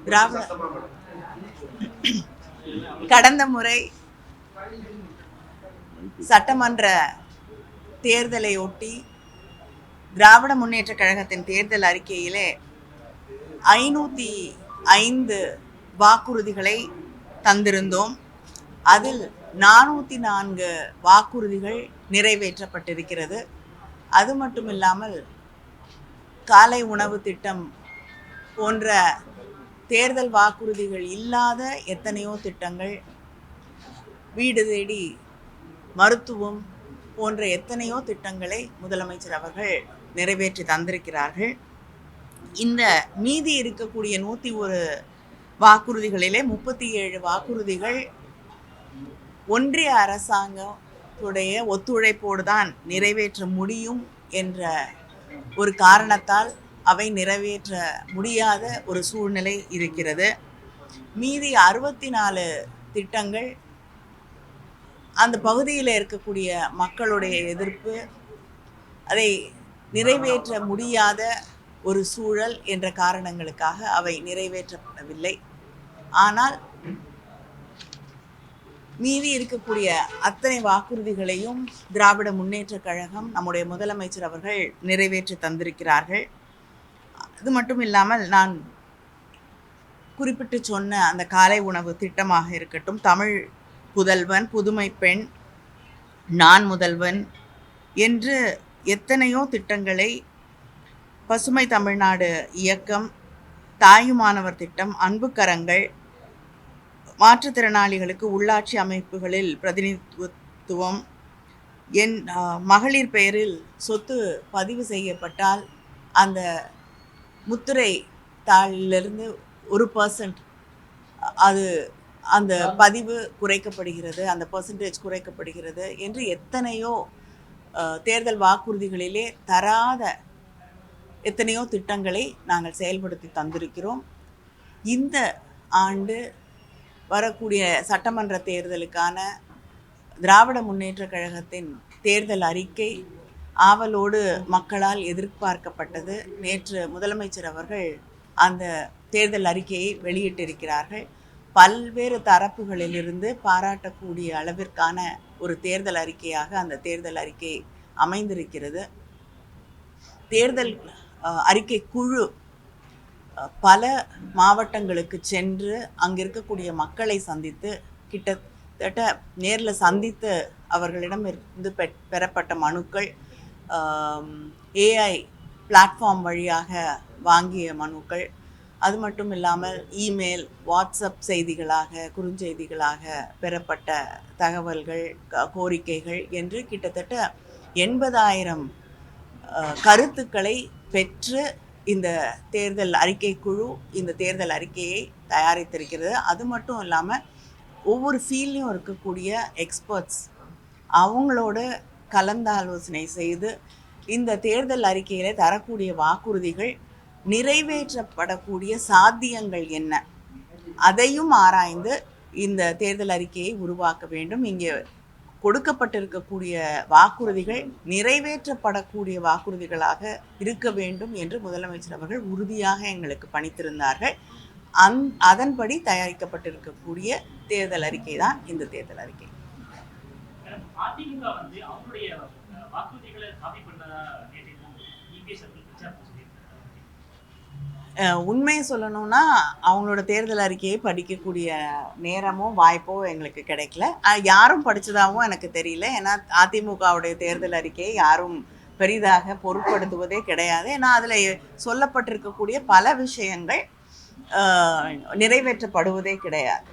திராவிட கடந்த முறை சட்டமன்ற தேர்தலை ஒட்டி திராவிட முன்னேற்ற கழகத்தின் தேர்தல் அறிக்கையிலே 505 வாக்குறுதிகளை தந்திருந்தோம். அதில் 404 வாக்குறுதிகள் நிறைவேற்றப்பட்டிருக்கிறது. அது மட்டும் இல்லாமல் காலை உணவு திட்டம் போன்ற தேர்தல் வாக்குறுதிகள் இல்லாத எத்தனையோ திட்டங்கள், வீடு தேடி மருத்துவம் போன்ற எத்தனையோ திட்டங்களை முதலமைச்சர் அவர்கள் நிறைவேற்றி தந்திருக்கிறார்கள். இந்த மீதி இருக்கக்கூடிய 101 வாக்குறுதிகளிலே 37 வாக்குறுதிகள் ஒன்றிய அரசாங்கத்துடைய ஒத்துழைப்போடு தான் நிறைவேற்ற முடியும் என்ற ஒரு காரணத்தால் அவை நிறைவேற்ற முடியாத ஒரு சூழ்நிலை இருக்கிறது. மீதி 64 திட்டங்கள் அந்த பகுதியில் இருக்கக்கூடிய மக்களுடைய எதிர்ப்பு, அதை நிறைவேற்ற முடியாத ஒரு சூழல் என்ற காரணங்களுக்காக அவை நிறைவேற்றப்படவில்லை. ஆனால் மீதி இருக்கக்கூடிய அத்தனை வாக்குறுதிகளையும் திராவிட முன்னேற்ற கழகம், நம்முடைய முதலமைச்சர் அவர்கள் நிறைவேற்றி தந்திருக்கிறார்கள். அது மட்டும் இல்லாமல் நான் குறிப்பிட்டு சொன்ன அந்த காலை உணவு திட்டமாக இருக்கட்டும், தமிழ் புதல்வன், புதுமை பெண், நான் முதல்வன் என்று எத்தனையோ திட்டங்களை, பசுமை தமிழ்நாடு இயக்கம், தாயுமானவர் திட்டம், அன்பு கரங்கள், மாற்றுத்திறனாளிகளுக்கு உள்ளாட்சி அமைப்புகளில் பிரதிநிதித்துவம், மகளிர் பெயரில் சொத்து பதிவு செய்யப்பட்டால் அந்த முத்திரை தாளிலிருந்து 1% அது அந்த பதிவு குறைக்கப்படுகிறது, அந்த பர்சன்டேஜ் குறைக்கப்படுகிறது என்று எத்தனையோ தேர்தல் வாக்குறுதிகளிலே தராத எத்தனையோ திட்டங்களை நாங்கள் செயல்படுத்தி தந்திருக்கிறோம். இந்த ஆண்டு வரக்கூடிய சட்டமன்ற தேர்தலுக்கான திராவிட முன்னேற்ற கழகத்தின் தேர்தல் அறிக்கை ஆவலோடு மக்களால் எதிர்பார்க்கப்பட்டது. நேற்று முதலமைச்சர் அவர்கள் அந்த தேர்தல் அறிக்கையை வெளியிட்டிருக்கிறார்கள். பல்வேறு தரப்புகளிலிருந்து பாராட்டக்கூடிய அளவிற்கான ஒரு தேர்தல் அறிக்கையாக அந்த தேர்தல் அறிக்கை அமைந்திருக்கிறது. தேர்தல் அறிக்கை குழு பல மாவட்டங்களுக்கு சென்று அங்கே இருக்கக்கூடிய மக்களை சந்தித்து, கிட்டத்தட்ட நேரில் சந்தித்து அவர்களிடம் இருந்து பெறப்பட்ட மனுக்கள், ஏஐ பிளாட்ஃபார்ம் வழியாக வாங்கிய மனுக்கள், அது மட்டும் இல்லாமல் இமெயில், வாட்ஸ்அப் செய்திகளாக, குறுஞ்செய்திகளாக பெறப்பட்ட தகவல்கள், கோரிக்கைகள் என்று கிட்டத்தட்ட 80,000 கருத்துக்களை பெற்று இந்த தேர்தல் அறிக்கை குழு இந்த தேர்தல் அறிக்கையை தயாரித்திருக்கிறது. அது மட்டும் இல்லாமல் ஒவ்வொரு ஃபீல்ட்லையும் இருக்கக்கூடிய எக்ஸ்பர்ட்ஸ் அவங்களோட கலந்தாலோசனை செய்து இந்த தேர்தல் அறிக்கையில் தரக்கூடிய வாக்குறுதிகள் நிறைவேற்றப்படக்கூடிய சாத்தியங்கள் என்ன, அதையும் ஆராய்ந்து இந்த தேர்தல் அறிக்கையை உருவாக்க வேண்டும். இங்கே கொடுக்கப்பட்டிருக்கக்கூடிய வாக்குறுதிகள் நிறைவேற்றப்படக்கூடிய வாக்குறுதிகளாக இருக்க வேண்டும் என்று முதலமைச்சர் அவர்கள் உறுதியாக எங்களுக்கு பணித்திருந்தார்கள். அதன்படி தயாரிக்கப்பட்டிருக்கக்கூடிய தேர்தல் அறிக்கை தான் இந்த தேர்தல் அறிக்கை. உண்மையை சொல்லணும்னா அவங்களோட தேர்தல் அறிக்கையை படிக்கக்கூடிய நேரமோ வாய்ப்போ எங்களுக்கு கிடைக்கல. யாரும் படித்ததாகவும் எனக்கு தெரியல. ஏன்னா அதிமுகவுடைய தேர்தல் அறிக்கையை யாரும் பெரிதாக பொருட்படுத்துவதே கிடையாது. ஏன்னா அதில் சொல்லப்பட்டிருக்கக்கூடிய பல விஷயங்கள் நிறைவேற்றப்படுவதே கிடையாது.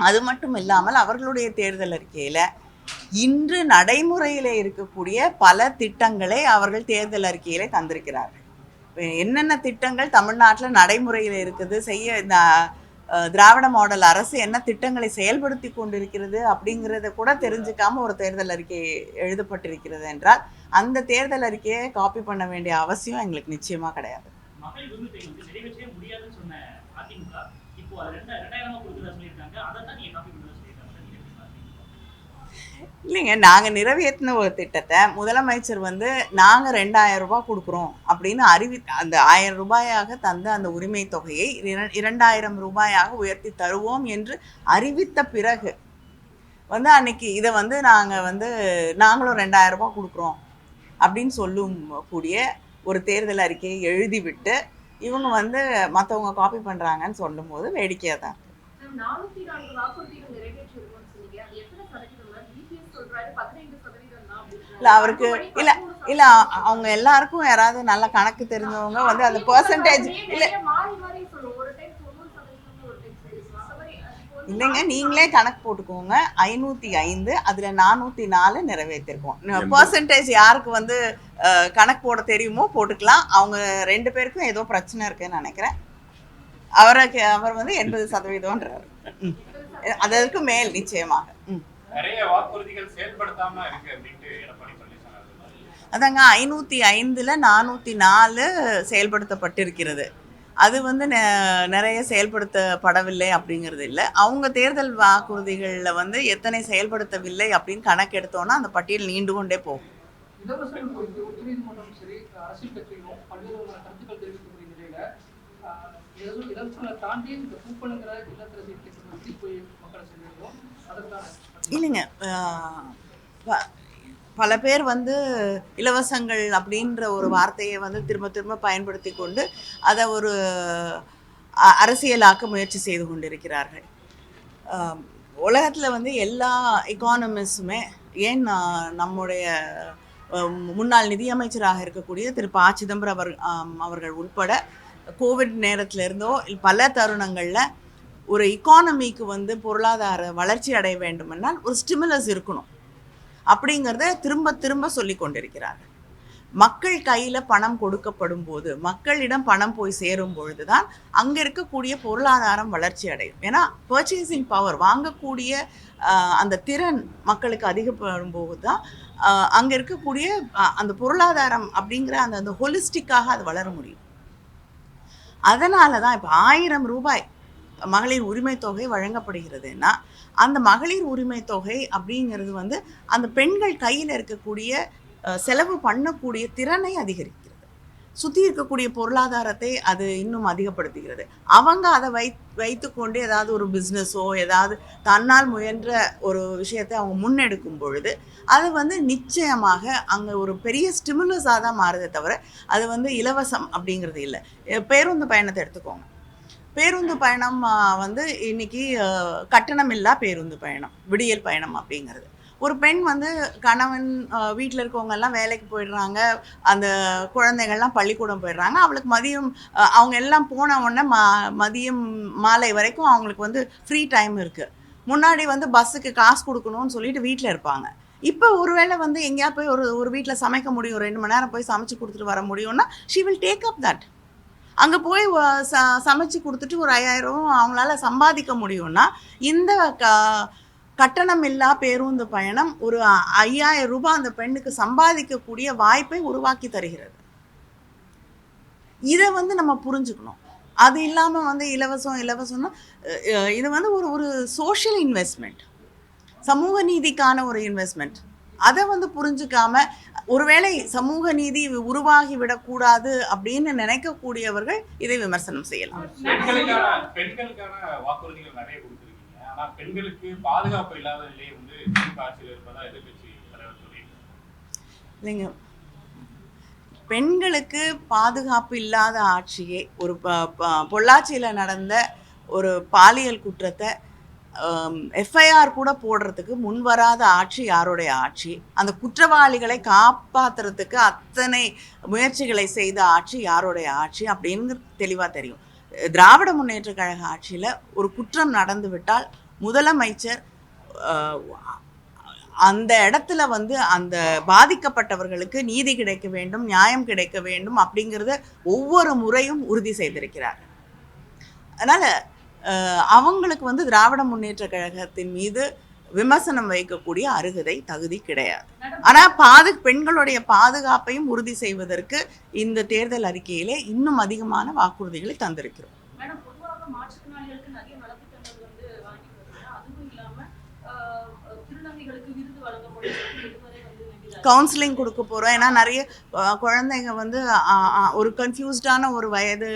அது மட்டும் இல்லாமல் அவர்களுடைய தேர்தல் அறிக்கையில் இன்று நடைமுறையில் இருக்கக்கூடிய பல திட்டங்களை அவர்கள் தேர்தல் அறிக்கையிலே தந்திருக்கிறார்கள். என்னென்ன திட்டங்கள் தமிழ்நாட்டில் நடைமுறையில் இருக்குது, இந்த திராவிட மாடல் அரசு என்ன திட்டங்களை செயல்படுத்தி கொண்டிருக்கிறது அப்படிங்கிறத கூட தெரிஞ்சுக்காம ஒரு தேர்தல் அறிக்கை எழுதப்பட்டிருக்கிறது என்றால் அந்த தேர்தல் அறிக்கையை காப்பி பண்ண வேண்டிய அவசியம் எங்களுக்கு நிச்சயமாக கிடையாது. இல்லைங்க, நாங்கள் நிறைவேற்றின ஒரு திட்டத்தை முதலமைச்சர் வந்து நாங்கள் 2000 ரூபாய் கொடுக்குறோம் அப்படின்னு அந்த 1000 ரூபாயாக தந்த அந்த உரிமை தொகையை 2000 ரூபாயாக உயர்த்தி தருவோம் என்று அறிவித்த பிறகு வந்து அன்னைக்கு இதை வந்து நாங்களும் 2000 ரூபாய் கொடுக்குறோம் அப்படின்னு சொல்லும் கூடிய ஒரு தேர்தல் அறிக்கையை எழுதிவிட்டு இவங்க வந்து மற்றவங்க காப்பி பண்ணுறாங்கன்னு சொல்லும்போது வேடிக்கையாக தான். இல்லை அவருக்கு இல்லை இல்லை அவங்க எல்லாருக்கும் யாராவது நல்ல கணக்கு தெரிஞ்சவங்க வந்து அந்த பெர்சன்டேஜ் இல்லை இல்லைங்க, நீங்களே கணக்கு போட்டுக்கோங்க. 505 அதில் 404 நிறைவேற்றிருக்கோம். பெர்சன்டேஜ் யாருக்கு வந்து கணக்கு போட தெரியுமோ போட்டுக்கலாம். அவங்க 2 பேருக்கும் ஏதோ பிரச்சனை இருக்குன்னு நினைக்கிறேன். அவர் வந்து 80%ன்றார். அதற்கு மேல் நிச்சயமாக. அதாங்க 505ல் 404 செயல்படுத்தப்பட்டிருக்கிறது. அது வந்து நிறைய செயல்படுத்தப்படவில்லை அப்படிங்கிறது இல்லை. அவங்க தேர்தல் வாக்குறுதிகளில் வந்து எத்தனை செயல்படுத்தவில்லை அப்படின்னு கணக்கு எடுத்தோன்னா அந்த பட்டியல் நீண்டு கொண்டே போகும். இல்லைங்க, பல பேர் வந்து இலவசங்கள் அப்படின்ற ஒரு வார்த்தையை வந்து திரும்ப திரும்ப பயன்படுத்தி கொண்டு அதை ஒரு அரசியலாக்க முயற்சி செய்து கொண்டிருக்கிறார்கள். உலகத்தில் வந்து எல்லா எக்கானமிஸ்டுமே, ஏன் நம்முடைய முன்னாள் நிதியமைச்சராக இருக்கக்கூடிய திரு ப. சிதம்பரம் அவர்கள் உட்பட கோவிட் நேரத்திலிருந்தோ பல தருணங்களில் ஒரு எக்கானமிக்கு வந்து பொருளாதார வளர்ச்சி அடைய வேண்டுமென்றால் ஒரு ஸ்டிமுலஸ் இருக்கணும் அப்படிங்கிறத திரும்ப திரும்ப சொல்லி கொண்டிருக்கிறார்கள். மக்கள் கையில் பணம் கொடுக்கப்படும் போது, மக்களிடம் பணம் போய் சேரும் பொழுது தான் அங்கே இருக்கக்கூடிய பொருளாதாரம் வளர்ச்சி அடையும். ஏன்னா பர்ச்சேசிங் பவர், வாங்கக்கூடிய அந்த திறன் மக்களுக்கு அதிகப்படும் போது தான் அங்கே இருக்கக்கூடிய அந்த பொருளாதாரம் அப்படிங்கிற அந்த ஹோலிஸ்டிக்காக அது வளர முடியும். அதனால தான் இப்போ 1000 ரூபாய் மகளிர் உரிமை தொகை வழங்கப்படுகிறதுன்னா அந்த மகளிர் உரிமை தொகை அப்படிங்கிறது வந்து அந்த பெண்கள் கையில் இருக்கக்கூடிய செலவு பண்ணக்கூடிய திறனை அதிகரிக்கிறது, சுற்றி இருக்கக்கூடிய பொருளாதாரத்தை அது இன்னும் அதிகப்படுத்துகிறது. அவங்க அதை வைத்துக்கொண்டு ஏதாவது ஒரு பிஸ்னஸோ ஏதாவது தன்னால் முயன்ற ஒரு விஷயத்தை அவங்க முன்னெடுக்கும் பொழுது அது வந்து நிச்சயமாக அங்கே ஒரு பெரிய ஸ்டிமுலஸாக தான் மாறுதே தவிர அது வந்து இலவசம் அப்படிங்கிறது இல்லை. பேருந்து பயணத்தை எடுத்துக்கோங்க. பேருந்து பயணம் வந்து இன்னைக்கு கட்டணமில்லா பேருந்து பயணம், விடியல் பயணம் அப்படிங்கிறது. ஒரு பெண் வந்து கணவன் வீட்டில் இருக்கவங்கெல்லாம் வேலைக்கு போயிடுறாங்க, அந்த குழந்தைகள்லாம் பள்ளிக்கூடம் போயிடுறாங்க. அவளுக்கு மதியம் அவங்க எல்லாம் போன உடனே மதியம் மாலை வரைக்கும் அவங்களுக்கு வந்து ஃப்ரீ டைம் இருக்குது. முன்னாடி வந்து பஸ்ஸுக்கு காசு கொடுக்கணும்னு சொல்லிட்டு வீட்டில் இருப்பாங்க. இப்போ ஒருவேளை வந்து எங்கேயா போய் ஒரு வீட்டில் சமைக்க முடியும், 2 மணி நேரம் போய் சமைச்சு கொடுத்துட்டு வர முடியும்னா she will take up that. அங்கே போய் சமைச்சு கொடுத்துட்டு ஒரு 5000 அவங்களால சம்பாதிக்க முடியும்னா இந்த கட்டணம் இல்லா பேருந்து பயணம் ஒரு 5000 ரூபாய் அந்த பெண்ணுக்கு சம்பாதிக்கக்கூடிய வாய்ப்பை உருவாக்கி தருகிறது. இதை வந்து நம்ம புரிஞ்சுக்கணும். அது இல்லாமல் வந்து இலவசம்னா இது வந்து ஒரு சோஷியல் இன்வெஸ்ட்மெண்ட், சமூக நீதிக்கான ஒரு இன்வெஸ்ட்மெண்ட். அதை வந்து புரிஞ்சுக்காம ஒருவேளை சமூக நீதி உருவாகி விடக்கூடாது அப்படின்னு நினைக்கக்கூடியவர்கள் இதை விமர்சனம் செய்யலாம். இல்லைங்க, பெண்களுக்கு பாதுகாப்பு இல்லாத ஆட்சியே ஒரு பொள்ளாச்சியில் நடந்த ஒரு பாலியல் குற்றத்தை எஃப்ஐஆர் கூட போடுறதுக்கு முன்வராத ஆட்சி யாருடைய ஆட்சி? அந்த குற்றவாளிகளை காப்பாற்றுறதுக்கு அத்தனை முயற்சிகளை செய்த ஆட்சி யாருடைய ஆட்சி அப்படின்னு தெளிவாக தெரியும். திராவிட முன்னேற்ற கழக ஆட்சியில் ஒரு குற்றம் நடந்து விட்டால் முதலமைச்சர் அந்த இடத்துல வந்து அந்த பாதிக்கப்பட்டவர்களுக்கு நீதி கிடைக்க வேண்டும், நியாயம் கிடைக்க வேண்டும் அப்படிங்கிறத ஒவ்வொரு முறையும் உறுதி செய்திருக்கிறார். அதனால் அவங்களுக்கு வந்து திராவிட முன்னேற்ற கழகத்தின் மீது விமர்சனம் வைக்கக்கூடிய அருகதை தகுதி கிடையாது. ஆனால் பெண்களுடைய பாதுகாப்பையும் உறுதி செய்வதற்கு இந்த தேர்தல் அறிக்கையிலே இன்னும் அதிகமான வாக்குறுதிகளை தந்திருக்கிறோம். திருநங்கைகளுக்கு விருது வழங்கப்படும் இதுவரை வந்து கவுன்சிலிங் கொடுக்க போகிறோம். ஏன்னா நிறைய குழந்தைங்க வந்து ஒரு கன்ஃபியூஸ்டான ஒரு வயது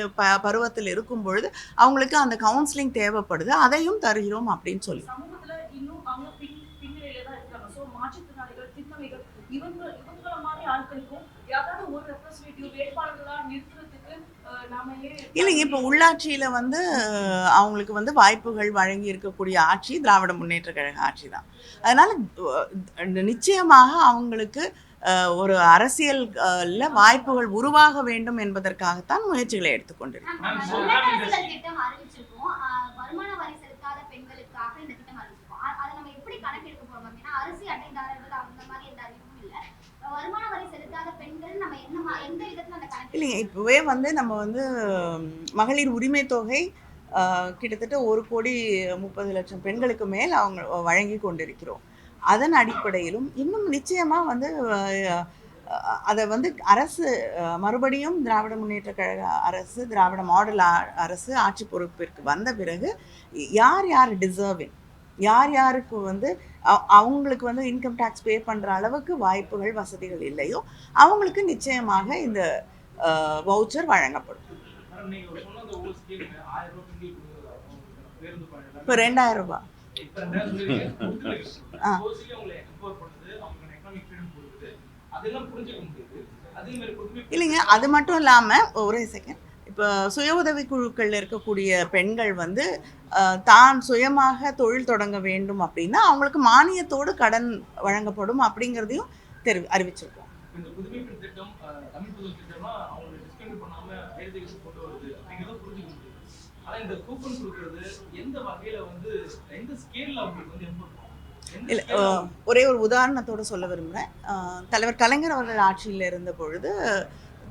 பருவத்தில் இருக்கும் பொழுது அவங்களுக்கு அந்த கவுன்சிலிங் தேவைப்படுது, அதையும் தருகிறோம் அப்படின்னு சொல்லி. சமூகத்துல இன்னும் அவங்க பின்னிலையில தான் இருக்காங்க. ஸோ மாற்றுத்திறனாளிகள், திருநங்கைகள் இவங்கள மாதிரி ஆட்களுக்கும் யாராவது ஒரு ரெப்ரஸன்டேட்டிவ் வேட்பாளர்களா நிறுத்துறதுக்கு நாம இல்லைங்க, இப்போ உள்ளாட்சியில் வந்து அவங்களுக்கு வந்து வாய்ப்புகள் வழங்கி இருக்கக்கூடிய ஆட்சி திராவிட முன்னேற்ற கழக ஆட்சி தான். அதனால் நிச்சயமாக அவங்களுக்கு ஒரு அரசியல் வாய்ப்புகள் உருவாக வேண்டும் என்பதற்காகத்தான் முயற்சிகளை எடுத்துக்கொண்டிருக்கோம். இல்லைங்க, இப்போவே வந்து நம்ம வந்து மகளிர் உரிமை தொகை கிட்டத்தட்ட 1,30,00,000 பெண்களுக்கு மேல் அவங்க வழங்கி கொண்டிருக்கிறோம். அதன் அடிப்படையிலும் இன்னும் நிச்சயமாக வந்து அதை வந்து அரசு மறுபடியும் திராவிட முன்னேற்ற கழக அரசு, திராவிட மாடல் அரசு ஆட்சி பொறுப்பிற்கு வந்த பிறகு யார் யார் டிசர்விங், யார் யாருக்கு வந்து அவங்களுக்கு வந்து இன்கம் டேக்ஸ் பே பண்ணுற அளவுக்கு வாய்ப்புகள் வசதிகள் இல்லையோ அவங்களுக்கு நிச்சயமாக இந்த வவுச்சர் வழங்கப்படும். இப்போ 2,000 ரூபாய். இல்லைங்க, அது மட்டும் இல்லாமல் ஒரே செகண்ட், இப்போ சுய உதவி குழுக்களில் இருக்கக்கூடிய பெண்கள் வந்து தான் சுயமாக தொழில் தொடங்க வேண்டும் அப்படின்னா அவங்களுக்கு மானியத்தோடு கடன் வழங்கப்படும் அப்படிங்கிறதையும் அறிவிச்சிருக்கோம். இல்லை, ஒரே ஒரு உதாரணத்தோடு சொல்ல விரும்புகிறேன். தலைவர் கலைஞர் அவர்கள் ஆட்சியில் இருந்த பொழுது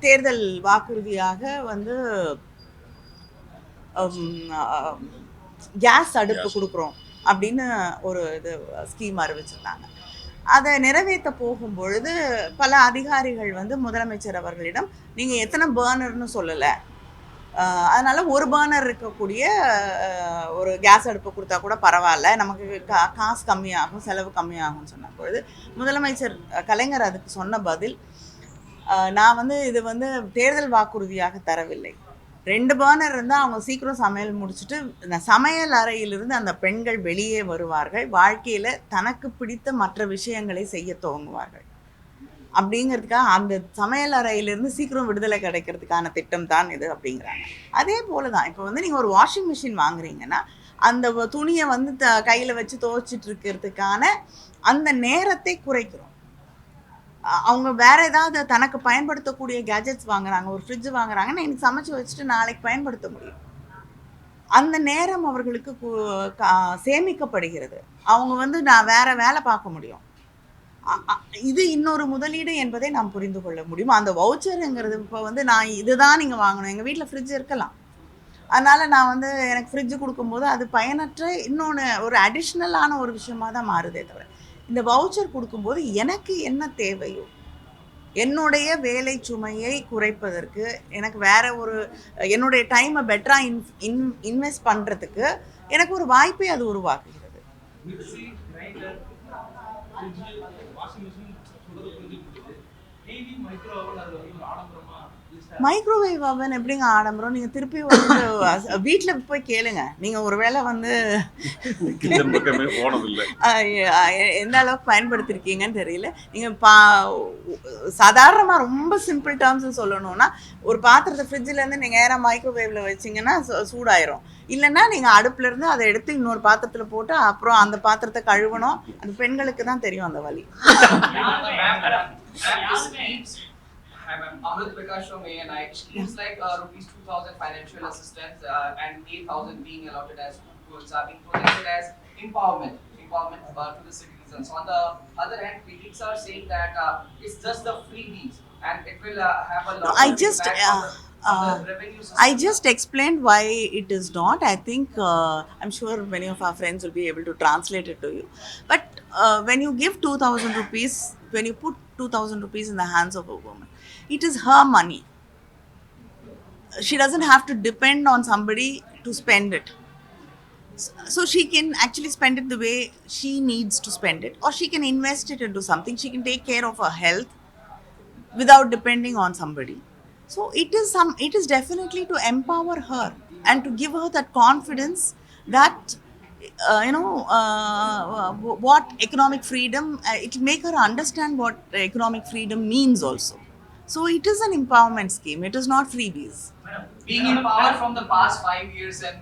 தேர்தல் வாக்குறுதியாக வந்து கேஸ் அடுப்பு கொடுக்குறோம் அப்படின்னு ஒரு இது ஸ்கீம் அறிவிச்சிருந்தாங்க. அதை நிறைவேற்ற போகும்பொழுது பல அதிகாரிகள் வந்து முதலமைச்சர் அவர்களிடம் நீங்கள் எத்தனை பர்னர்னு சொல்லலை, அதனால் ஒரு பர்னர் இருக்கக்கூடிய ஒரு கேஸ் அடுப்பு கொடுத்தா கூட பரவாயில்ல, நமக்கு காசு கம்மியாகும், செலவு கம்மியாகும்னு சொன்ன பொழுது முதலமைச்சர் கலைஞர் அதுக்கு சொன்ன பதில், நான் வந்து இது வந்து தேர்தல் வாக்குறுதியாக தரவில்லை, 2 பர்னர் இருந்தால் அவங்க சீக்கிரம் சமையல் முடிச்சுட்டு இந்த சமையல் அறையிலிருந்து அந்த பெண்கள் வெளியே வருவார்கள், வாழ்க்கையில் தனக்கு பிடித்த மற்ற விஷயங்களை செய்ய துவங்குவார்கள் அப்படிங்கிறதுக்காக அந்த சமையல் அறையிலிருந்து சீக்கிரம் விடுதலை கிடைக்கிறதுக்கான திட்டம் தான் இது அப்படிங்கிறாங்க. அதே போல தான் இப்போ வந்து நீங்கள் ஒரு வாஷிங் மிஷின் வாங்குறீங்கன்னா அந்த துணியை வந்து கையில் வச்சு துவைச்சிட்டு இருக்கிறதுக்கான அந்த நேரத்தை குறைக்கிறோம். அவங்க வேறு ஏதாவது தனக்கு பயன்படுத்தக்கூடிய கேஜெட்ஸ் வாங்குறாங்க, ஒரு ஃப்ரிட்ஜ் வாங்குறாங்கன்னா இன்னைக்கு சமைச்சு வச்சுட்டு நாளைக்கு பயன்படுத்த முடியும். அந்த நேரம் அவர்களுக்கு சேமிக்கப்படுகிறது. அவங்க வந்து நான் வேறு வேலை பார்க்க முடியும். இது இன்னொரு முதலீடு என்பதை நாம் புரிந்து கொள்ள முடியும். அந்த வவுச்சருங்கிறது இப்போ வந்து நான் இதுதான் நீங்கள் வாங்கணும், எங்கள் வீட்டில் ஃப்ரிட்ஜ் இருக்கலாம், அதனால் நான் வந்து எனக்கு ஃப்ரிட்ஜு கொடுக்கும்போது அது பயனற்ற இன்னொன்று ஒரு அடிஷ்னலான ஒரு விஷயமாக தான் மாறுதே தவிர, இந்த வவுச்சர் கொடுக்கும்போது எனக்கு என்ன தேவையோ என்னுடைய வேலை சுமையை குறைப்பதற்கு, எனக்கு வேற ஒரு என்னுடைய டைமை பெட்டராக இன்வெஸ்ட் பண்ணுறதுக்கு எனக்கு ஒரு வாய்ப்பை அது உருவாக்குகிறது. மைக்ரோவேவ் அவன் எப்படிங்க ஆடம்பரம்? நீங்கள் திருப்பி வந்து வீட்டில் போய் கேளுங்க, நீங்கள் ஒரு வேளை வந்து எந்த அளவுக்கு பயன்படுத்திருக்கீங்கன்னு தெரியல. நீங்கள் சாதாரணமாக ரொம்ப சிம்பிள் டேர்ம்ஸ் சொல்லணும்னா ஒரு பாத்திரத்தை ஃப்ரிட்ஜிலேருந்து நீங்கள் நேராக மைக்ரோவேவில் வச்சிங்கன்னா சூடாயிரும். இல்லைன்னா நீங்கள் அடுப்புலேருந்து அதை எடுத்து இன்னொரு பாத்திரத்தில் போட்டு அப்புறம் அந்த பாத்திரத்தை கழுவணும். அந்த பெண்களுக்கு தான் தெரியும் அந்த வலி. I'm Amrit Prakash from ANI. Schemes like rupees 2,000 financial assistance and 8,000 being allotted as goods are being projected as empowerment to the citizens. On the other hand, critics are saying that it's just the freebies and it will have a lot of impact on the revenue system. I just explained why it is not. I think I'm sure many of our friends will be able to translate it to you. But when you give 2,000 rupees, when you put 2,000 rupees in the hands of a woman, it is her money. She doesn't have to depend on somebody to spend it. So she can actually spend it the way she needs to spend it, or she can invest it into something. She can take care of her health without depending on somebody. So it is definitely to empower her and to give her that confidence that what economic freedom, it will make her understand what economic freedom means also. So it is an empowerment scheme, it is not freebies. Being in power from the past 5 years and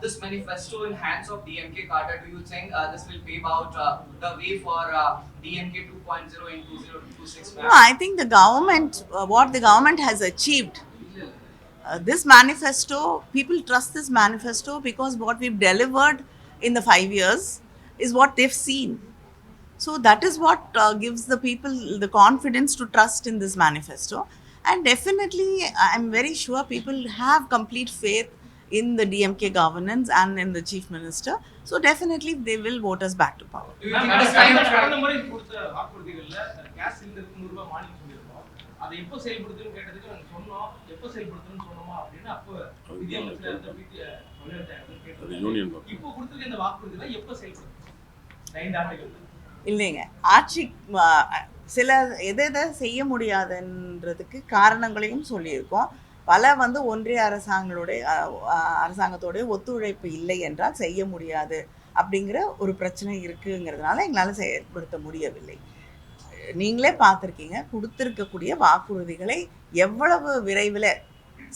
this manifesto in hands of DMK cadre, do you think this will pave out the way for DMK 2.0 in 2026? No, I think the government, what the government has achieved, this manifesto, people trust this manifesto because what we've delivered in the 5 years is what they've seen. So that is what gives the people the confidence to trust in this manifesto. And definitely, I'm very sure people have complete faith in the DMK governance and in the chief minister. So definitely, they will vote us back to power. Do you think this kind of கடந்த முறை கொடுத்த வாக்குறுதிகள்ல case சிலிண்டருக்கு 100 ரூபாய் மானியம் சொல்லியிருக்கோம். அதை எப்போ செயல்படுத்துன்னு கேட்டதுக்கு நாங்க சொன்னோம். எப்போ செயல்படுத்துன்னு சொன்னோமா அப்படின்னு அப்போ நிதியமைச்சர் இருந்த கேட்டது. யூனியன் இப்போ கொடுத்திருக்க இந்த வாக்குறுதிகளை எப்போ செயல்படுத்தும்? 5 ஆண்டுகள். இல்லைங்க, ஆட்சி சில எதை செய்ய முடியாதுன்றதுக்கு காரணங்களையும் சொல்லியிருக்கோம். பல ஒன்றிய அரசாங்கத்தோடைய ஒத்துழைப்பு இல்லை என்றால் செய்ய முடியாது அப்படிங்கிற ஒரு பிரச்சனை இருக்குங்கிறதுனால எங்களால் செயல்படுத்த முடியவில்லை. நீங்களே பார்த்துருக்கீங்க, கொடுத்துருக்கக்கூடிய வாக்குறுதிகளை எவ்வளவு விரைவில்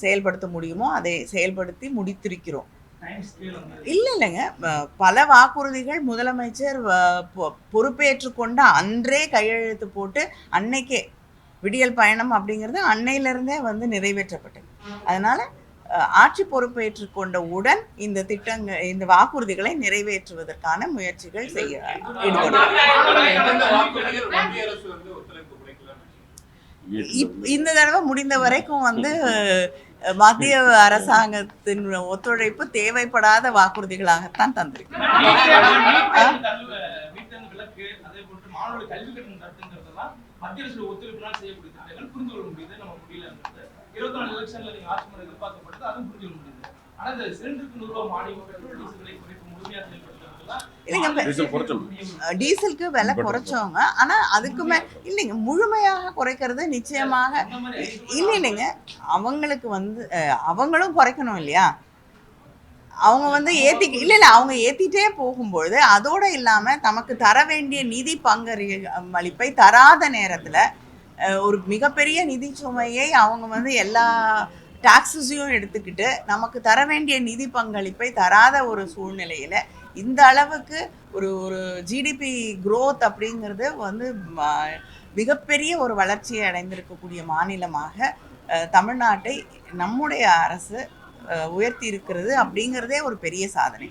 செயல்படுத்த முடியுமோ அதை செயல்படுத்தி முடித்திருக்கிறோம். இல்லைங்க, பல வாக்குறுதிகள் முதலமைச்சர் பொறுப்பேற்று கொண்ட அன்றே கையெழுத்து போட்டு அன்னைக்கே விடியல் பயணம் அப்படிங்கிறது அன்னையிலிருந்தே நிறைவேற்றப்பட்டது. அதனால ஆட்சி பொறுப்பேற்று கொண்டவுடன் இந்த திட்டங்கள், இந்த வாக்குறுதிகளை நிறைவேற்றுவதற்கான முயற்சிகள் செய்ய இந்த தடவை முடிந்த வரைக்கும் மத்திய அரசாங்கத்தின் ஒத்துழைப்பு தேவைப்படாத வாக்குறுதிகளாகத்தான் தந்திருக்கிறோம். மத்திய அரசு ஒத்துழைப்பினால் செய்யக்கூடிய திட்டங்கள் புரிந்து கொள்ள முடியுது, நம்ம முடியல. 24 எலெக்ஷன்ல நீங்க ஆட்சி முறை எதிர்பார்க்கப்பட்டது, அதுவும் புரிந்து கொள்ள முடியுது. ஆனா இந்த சிலிண்டருக்கு 100 ரூபாய் மானியம், பெட்ரோல் டீசலை குறைப்பு முழுமையா செயல்படுத்துறதுலாம் டீசலுக்கு விலை குறைச்சவங்க, ஆனா அதுக்குமே இல்லைங்க, முழுமையாக குறைக்கிறது நிச்சயமாக இல்லைங்க. அவங்களுக்கு அவங்களும் குறைக்கணும் இல்லையா? அவங்க அவங்க ஏத்திட்டே போகும்பொழுது அதோட இல்லாம தமக்கு தர வேண்டிய நிதி பங்களிப்பை தராத நேரத்துல ஒரு மிகப்பெரிய நிதி சுமையை அவங்க எல்லா டாக்ஸஸையும் எடுத்துக்கிட்டு நமக்கு தர வேண்டிய நிதி பங்களிப்பை தராத ஒரு சூழ்நிலையில இந்த அளவுக்கு ஒரு ஜிடிபி growth அப்படிங்கிறது மிகப்பெரிய ஒரு வளர்ச்சியை அடைந்திருக்கக்கூடிய மாநிலமாக தமிழ்நாட்டை நம்முடைய அரசு உயர்த்தி இருக்கிறது அப்படிங்கிறதே ஒரு பெரிய சாதனை.